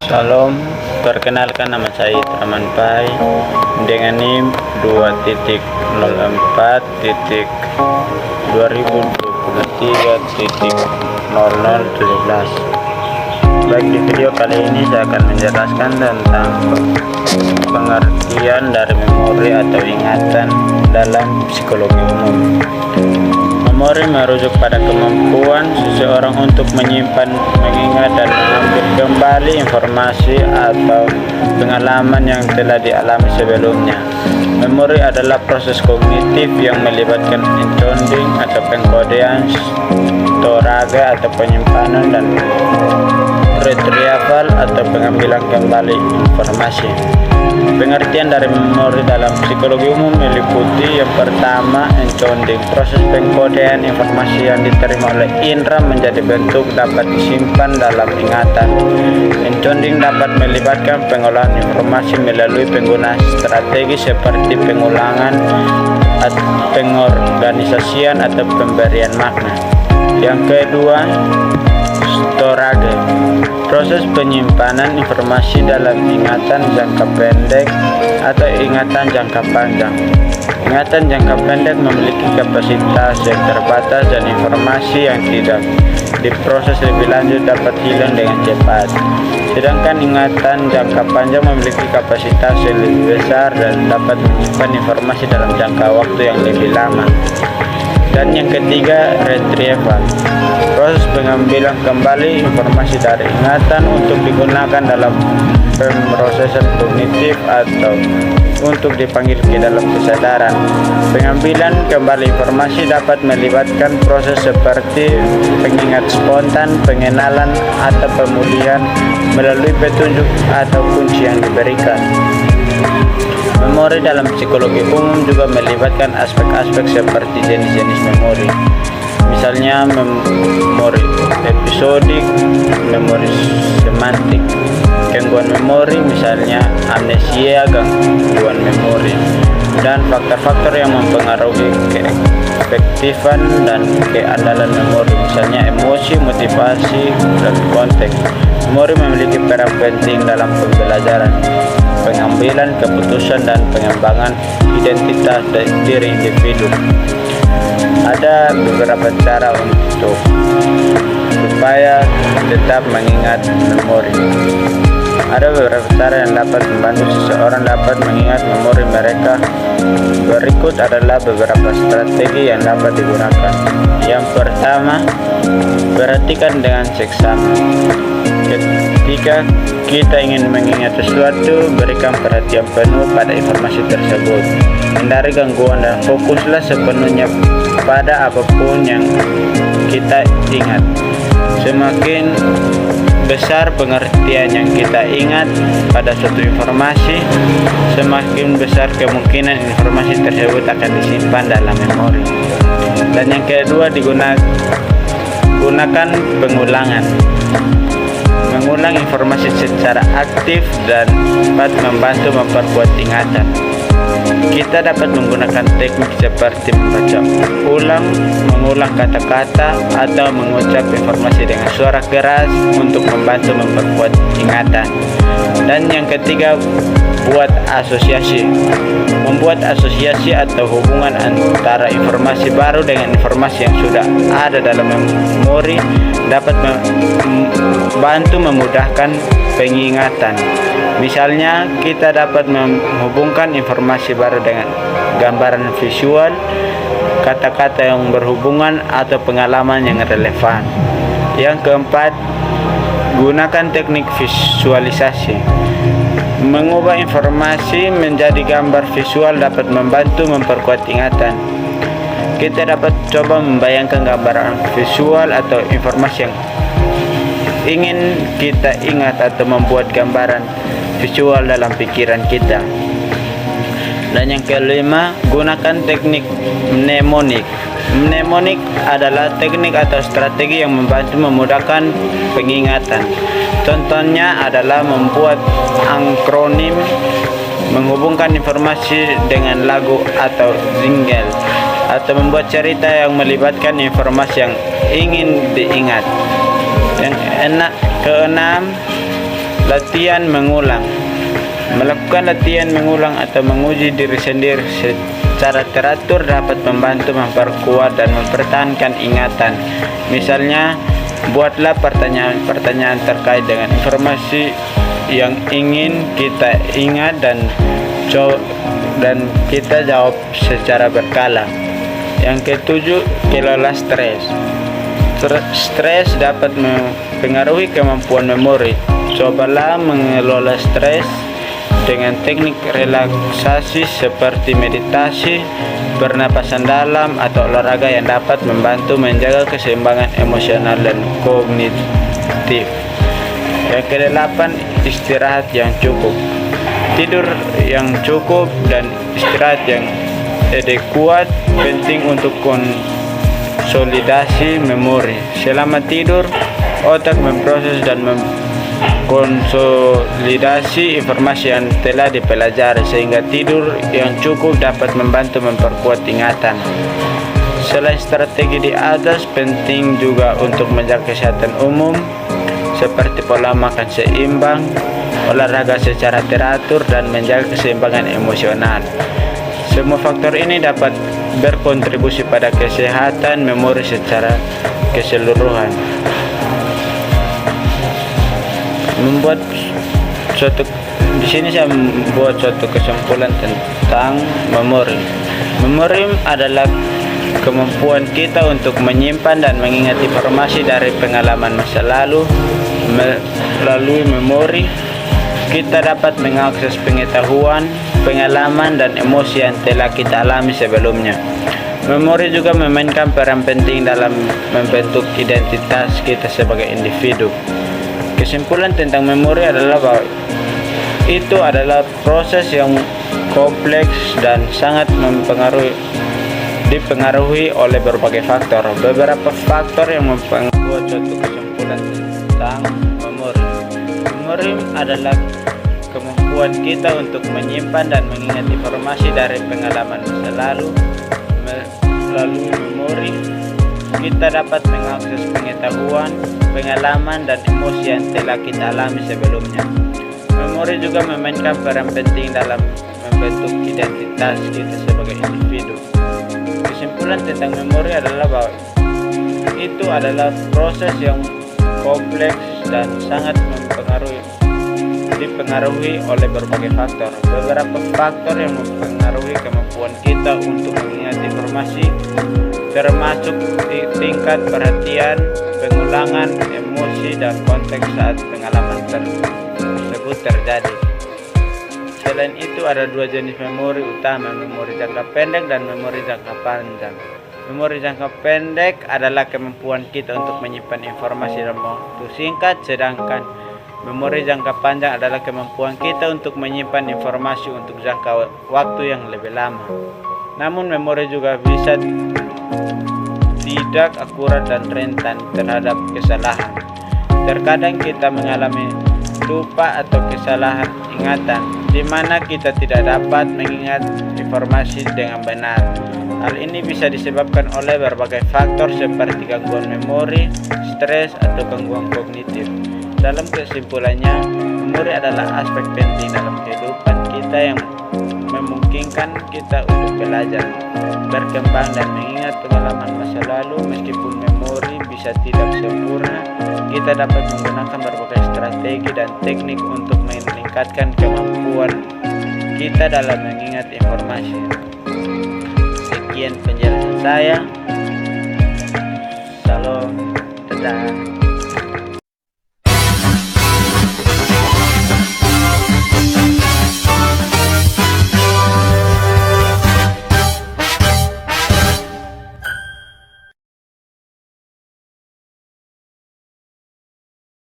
Salam, perkenalkan nama saya Traman Pai dengan NIM 2.04.2023.0017. Baik, di video kali ini saya akan menjelaskan tentang pengertian dari memori atau ingatan dalam psikologi umum. Memori merujuk pada kemampuan seseorang untuk menyimpan, mengingat, dan mengambil kembali informasi atau pengalaman yang telah dialami sebelumnya. Memori adalah proses kognitif yang melibatkan encoding atau pengkodean, storage atau penyimpanan, dan retrieval atau pengambilan kembali informasi. Pengertian dari memori dalam psikologi umum meliputi yang pertama, encoding, proses pengkodean informasi yang diterima oleh indera menjadi bentuk dapat disimpan dalam ingatan. Encoding dapat melibatkan pengolahan informasi melalui penggunaan strategi seperti pengulangan, pengorganisasian, atau pemberian makna. Yang kedua, storage, proses penyimpanan informasi dalam ingatan jangka pendek atau ingatan jangka panjang. Ingatan jangka pendek memiliki kapasitas yang terbatas dan informasi yang tidak diproses lebih lanjut dapat hilang dengan cepat. Sedangkan ingatan jangka panjang memiliki kapasitas yang lebih besar dan dapat menyimpan informasi dalam jangka waktu yang lebih lama. Dan yang ketiga, retrieval, proses pengambilan kembali informasi dari ingatan untuk digunakan dalam pemrosesan kognitif atau untuk dipanggil ke dalam kesadaran. Pengambilan kembali informasi dapat melibatkan proses seperti pengingat spontan, pengenalan, atau pemulihan melalui petunjuk atau kunci yang diberikan. Memori dalam psikologi umum juga melibatkan aspek-aspek seperti jenis-jenis memori. Misalnya memori episodik, memori semantik, gangguan memori misalnya amnesia, gangguan memori, dan faktor-faktor yang mempengaruhi keefektifan dan keandalan memori, misalnya emosi, motivasi, dan konteks. Memori memiliki peran penting dalam pembelajaran, pengambilan keputusan, dan pengembangan identitas diri individu. Ada beberapa cara untuk supaya tetap mengingat memori. Ada beberapa cara yang dapat membantu seseorang dapat mengingat memori mereka. Berikut adalah beberapa strategi yang dapat digunakan. Yang pertama, perhatikan dengan seksama. Ketika kita ingin mengingat sesuatu, berikan perhatian penuh pada informasi tersebut. Hindari gangguan dan fokuslah sepenuhnya pada apapun yang kita ingat. Semakin besar pengertian yang kita ingat pada suatu informasi, semakin besar kemungkinan informasi tersebut akan disimpan dalam memori. Dan yang kedua, gunakan pengulangan. Mengulang informasi secara aktif dan dapat membantu memperkuat ingatan. Kita dapat menggunakan teknik seperti membaca ulang, mengulang kata-kata, atau mengucap informasi dengan suara keras untuk membantu memperkuat ingatan. Dan yang ketiga, buat asosiasi. Membuat asosiasi atau hubungan antara informasi baru dengan informasi yang sudah ada dalam memori dapat membantu memudahkan pengingatan. Misalnya, kita dapat menghubungkan informasi baru dengan gambaran visual, kata-kata yang berhubungan, atau pengalaman yang relevan. Yang keempat, gunakan teknik visualisasi. Mengubah informasi menjadi gambar visual dapat membantu memperkuat ingatan. Kita dapat coba membayangkan gambaran visual atau informasi yang ingin kita ingat atau membuat gambaran visual dalam pikiran kita. Dan yang kelima, gunakan teknik mnemonik. Mnemonik adalah teknik atau strategi yang membantu memudahkan pengingatan. Contohnya adalah membuat akronim, menghubungkan informasi dengan lagu atau jingle, atau membuat cerita yang melibatkan informasi yang ingin diingat. Yang keenam, Latihan mengulang. Melakukan latihan mengulang atau menguji diri sendiri secara teratur dapat membantu memperkuat dan mempertahankan ingatan. Misalnya, buatlah pertanyaan-pertanyaan terkait dengan informasi yang ingin kita ingat dan kita jawab secara berkala. Yang ketujuh, kelola stres. Stres dapat mempengaruhi kemampuan memori. Cobalah mengelola stres dengan teknik relaksasi seperti meditasi, pernapasan dalam, atau olahraga yang dapat membantu menjaga keseimbangan emosional dan kognitif. Yang kedelapan, istirahat yang cukup. Tidur yang cukup dan istirahat yang adekuat penting untuk konsolidasi memori. Selama tidur, otak memproses dan konsolidasi informasi yang telah dipelajari, sehingga tidur yang cukup dapat membantu memperkuat ingatan. Selain strategi di atas, penting juga untuk menjaga kesehatan umum seperti pola makan seimbang, olahraga secara teratur, dan menjaga keseimbangan emosional. Semua faktor ini dapat berkontribusi pada kesehatan memori secara keseluruhan. Di sini saya membuat suatu kesimpulan tentang memori. Memori adalah kemampuan kita untuk menyimpan dan mengingat informasi dari pengalaman masa lalu. Melalui memori, kita dapat mengakses pengetahuan, pengalaman, dan emosi yang telah kita alami sebelumnya. Memori juga memainkan peran penting dalam membentuk identitas kita sebagai individu. Kesimpulan tentang memori adalah bahwa itu adalah proses yang kompleks dan sangat dipengaruhi oleh berbagai faktor. Beberapa faktor yang membuat suatu kesimpulan tentang memori. Memori adalah kemampuan kita untuk menyimpan dan mengingat informasi dari pengalaman masa lalu. Melalui memori, kita dapat mengakses pengetahuan, pengalaman, dan emosi yang telah kita alami sebelumnya. Memori juga memainkan peran penting dalam membentuk identitas kita sebagai individu. Kesimpulan tentang memori adalah bahwa itu adalah proses yang kompleks dan sangat dipengaruhi oleh berbagai faktor. Beberapa faktor yang mempengaruhi kemampuan kita untuk mengingat informasi termasuk tingkat perhatian, pengulangan, emosi, dan konteks saat pengalaman tersebut terjadi. Selain itu, ada dua jenis memori utama, memori jangka pendek dan memori jangka panjang. Memori jangka pendek adalah kemampuan kita untuk menyimpan informasi dalam waktu singkat, sedangkan memori jangka panjang adalah kemampuan kita untuk menyimpan informasi untuk jangka waktu yang lebih lama. Namun, memori juga bisa tidak akurat dan rentan terhadap kesalahan. Terkadang kita mengalami lupa atau kesalahan ingatan, di mana kita tidak dapat mengingat informasi dengan benar. Hal ini bisa disebabkan oleh berbagai faktor seperti gangguan memori, stres, atau gangguan kognitif. Dalam kesimpulannya, memori adalah aspek penting dalam kehidupan kita yang memungkinkan kita untuk belajar, berkembang, dan mengingat pengalaman masa lalu. Meskipun memori bisa tidak sempurna, kita dapat menggunakan berbagai strategi dan teknik untuk meningkatkan kemampuan kita dalam mengingat informasi. Sekian penjelasan saya. Salam, dadah.